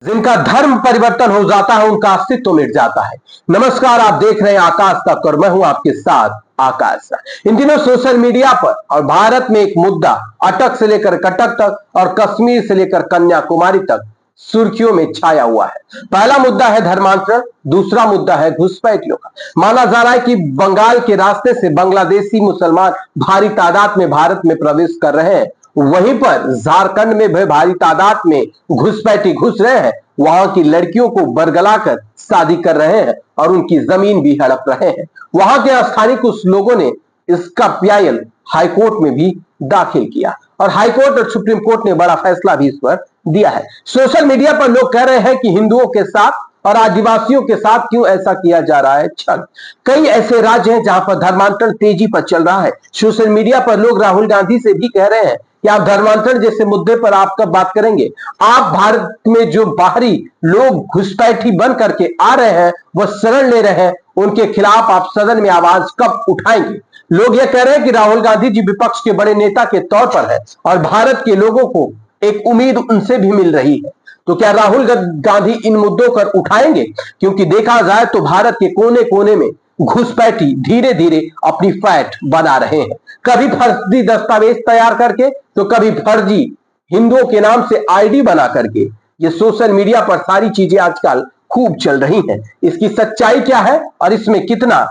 जिनका धर्म परिवर्तन हो जाता है उनका अस्तित्व मिट जाता है। नमस्कार, आप देख रहे हैं आकाश तक और मैं हूं आपके साथ आकाश। इन दिनों सोशल मीडिया पर और भारत में एक मुद्दा अटक से लेकर कटक तक और कश्मीर से लेकर कन्याकुमारी तक सुर्खियों में छाया हुआ है। पहला मुद्दा है धर्मांतरण, दूसरा मुद्दा है घुसपैठियों का। माना जा रहा है कि बंगाल के रास्ते से बांग्लादेशी मुसलमान भारी तादाद में भारत में प्रवेश कर रहे हैं। वहीं पर झारखंड में भी भारी तादाद में घुसपैठी घुस रहे हैं, वहां की लड़कियों को बरगलाकर शादी कर रहे हैं और उनकी जमीन भी हड़प रहे हैं। वहां के स्थानीय कुछ लोगों ने इसका पीआईएल हाईकोर्ट में भी दाखिल किया और हाईकोर्ट और सुप्रीम कोर्ट ने बड़ा फैसला भी इस पर दिया है। सोशल मीडिया पर लोग कह रहे हैं कि हिंदुओं के साथ और आदिवासियों के साथ क्यों ऐसा किया जा रहा है छल। कई ऐसे राज्य हैं जहां पर धर्मांतरण तेजी पर चल रहा है। सोशल मीडिया पर लोग राहुल गांधी से भी कह रहे हैं कि आप धर्मांतरण जैसे मुद्दे पर आप कब बात करेंगे। आप भारत में जो बाहरी लोग घुसपैठी बन करके आ रहे हैं, वह शरण ले रहे हैं, उनके खिलाफ आप सदन में आवाज कब उठाएंगे। लोग यह कह रहे हैं कि राहुल गांधी जी विपक्ष के बड़े नेता के तौर पर है और भारत के लोगों को एक उम्मीद उनसे भी मिल रही है। तो क्या राहुल गांधी इन मुद्दों पर उठाएंगे? क्योंकि देखा जाए तो भारत के कोने कोने में घुसपैठी धीरे धीरे अपनी फैट बना रहे हैं। कभी फर्जी दस्तावेज तैयार करके तो कभी फर्जी हिंदुओं के नाम से आईडी बना करके। ये सोशल मीडिया पर सारी चीजें आजकल खूब चल रही हैं। इसकी सच्चाई क्या है और इसमें कितना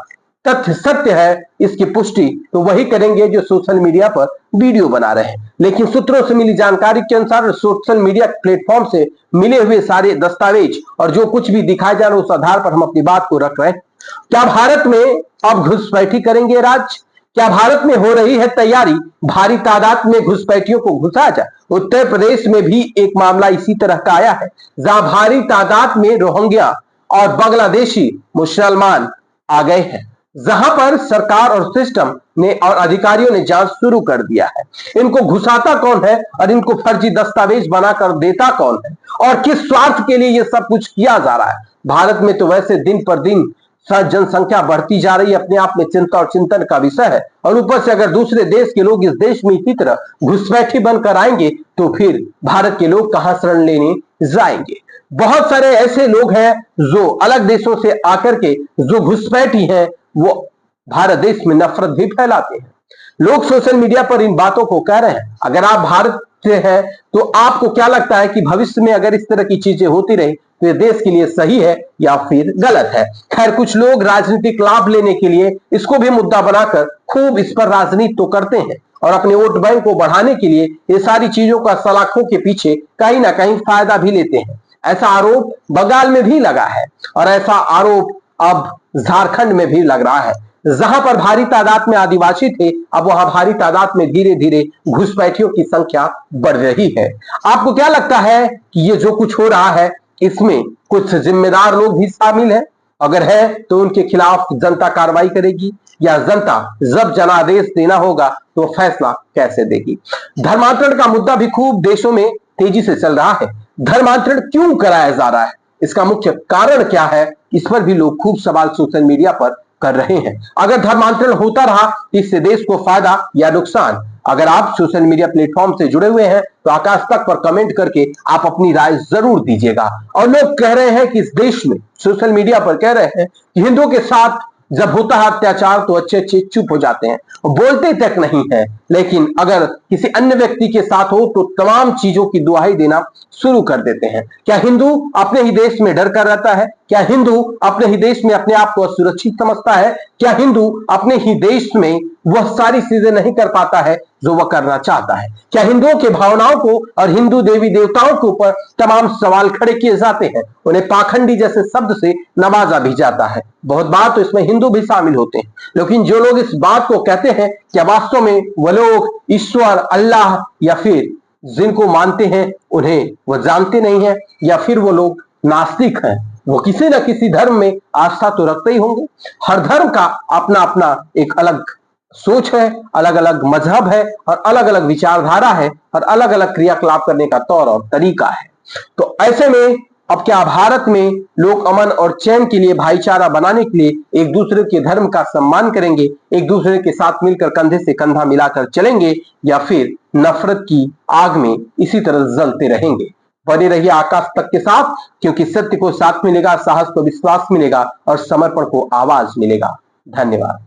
तथ्य सत्य है, इसकी पुष्टि तो वही करेंगे जो सोशल मीडिया पर वीडियो बना रहे हैं। लेकिन सूत्रों से मिली जानकारी के अनुसार सोशल मीडिया प्लेटफॉर्म से मिले हुए सारे दस्तावेज और जो कुछ भी दिखाया जा रहा है उस आधार पर हम अपनी बात को रख रहे हैं। क्या भारत में अब घुसपैठी करेंगे राज्य? क्या भारत में हो रही है तैयारी भारी तादाद में घुसपैठियों को घुसा जाए? उत्तर प्रदेश में भी एक मामला इसी तरह का आया है, जहां भारी तादाद में रोहिंग्या और बांग्लादेशी मुसलमान आ गए हैं, जहां पर सरकार और सिस्टम ने और अधिकारियों ने जांच शुरू कर दिया है। इनको घुसाता कौन है और इनको फर्जी दस्तावेज बनाकर देता कौन है और किस स्वार्थ के लिए यह सब कुछ किया जा रहा है। भारत में तो वैसे दिन पर दिन जनसंख्या बढ़ती जा रही है, अपने आप में चिंता और चिंतन का विषय है। और ऊपर से अगर दूसरे देश के लोग इस देश में इसी तरह घुसपैठी बनकर आएंगे तो फिर भारत के लोग कहां शरण लेने जाएंगे। बहुत सारे ऐसे लोग हैं जो अलग देशों से आकर के जो घुसपैठी हैं वो भारत देश में नफरत भी फैलाते हैं। लोग सोशल मीडिया पर इन बातों को कह रहे हैं। अगर आप भारत से हैं तो आपको क्या लगता है कि भविष्य में अगर इस तरह की चीजें होती रही तो ये देश के लिए सही है या फिर गलत है? खैर, कुछ लोग राजनीतिक लाभ लेने के लिए इसको भी मुद्दा बनाकर खूब इस पर राजनीति तो करते हैं और अपने वोट बैंक को बढ़ाने के लिए ये सारी चीजों का सलाखों के पीछे कहीं ना कहीं फायदा भी लेते हैं। ऐसा आरोप बंगाल में भी लगा है और ऐसा आरोप अब झारखंड में भी लग रहा है। जहां पर भारी तादाद में आदिवासी थे, अब वहां भारी तादाद में धीरे धीरे घुसपैठियों की संख्या बढ़ रही है। आपको क्या लगता है कि ये जो कुछ हो रहा है इसमें कुछ जिम्मेदार लोग भी शामिल हैं? अगर है तो उनके खिलाफ जनता कार्रवाई करेगी या जनता जब जनादेश देना होगा तो फैसला कैसे देगी? धर्मांतरण का मुद्दा भी खूब देशों में तेजी से चल रहा है। धर्मांतरण क्यों कराया जा रहा है, इसका मुख्य कारण क्या है, इस पर भी लोग खूब सवाल सोशल मीडिया पर कर रहे हैं। अगर धर्मांतरण होता रहा इससे देश को फायदा या नुकसान? अगर आप सोशल मीडिया प्लेटफॉर्म से जुड़े हुए हैं तो आकाश तक पर कमेंट करके आप अपनी राय जरूर दीजिएगा। और लोग कह रहे हैं कि इस देश में सोशल मीडिया पर कह रहे हैं कि हिंदुओं के साथ जब होता है अत्याचार तो अच्छे अच्छे चुप हो जाते हैं, बोलते तक नहीं है, लेकिन अगर किसी अन्य व्यक्ति के साथ हो तो तमाम चीजों की दुहाई देना शुरू कर देते हैं। क्या हिंदू अपने ही देश में डर कर रहता है? क्या हिंदू अपने ही देश में अपने आप को असुरक्षित समझता है? क्या हिंदू अपने ही देश में वह सारी चीजें नहीं कर पाता है जो वह करना चाहता है? क्या हिंदुओं के भावनाओं को और हिंदू देवी देवताओं के ऊपर तमाम सवाल खड़े किए जाते हैं, उन्हें पाखंडी जैसे शब्द से नवाजा भी जाता है? बहुत बार तो इसमें हिंदू भी शामिल होते हैं। लेकिन जो लोग इस बात को कहते हैं क्या वास्तव में वह लोग ईश्वर, अल्लाह या फिर जिनको मानते हैं उन्हें वह जानते नहीं है, या फिर वो लोग नास्तिक हैं? वो किसी न किसी धर्म में आस्था तो रखते ही होंगे। हर धर्म का अपना अपना एक अलग सोच है, अलग अलग मजहब है और अलग अलग विचारधारा है और अलग अलग क्रियाकलाप करने का तौर और तरीका है। तो ऐसे में अब क्या भारत में लोग अमन और चैन के लिए, भाईचारा बनाने के लिए एक दूसरे के धर्म का सम्मान करेंगे, एक दूसरे के साथ मिलकर कंधे से कंधा मिलाकर चलेंगे, या फिर नफरत की आग में इसी तरह जलते रहेंगे? बने रहिए आकाश तक के साथ, क्योंकि सत्य को साथ मिलेगा, साहस को विश्वास मिलेगा और समर्पण को आवाज मिलेगा। धन्यवाद।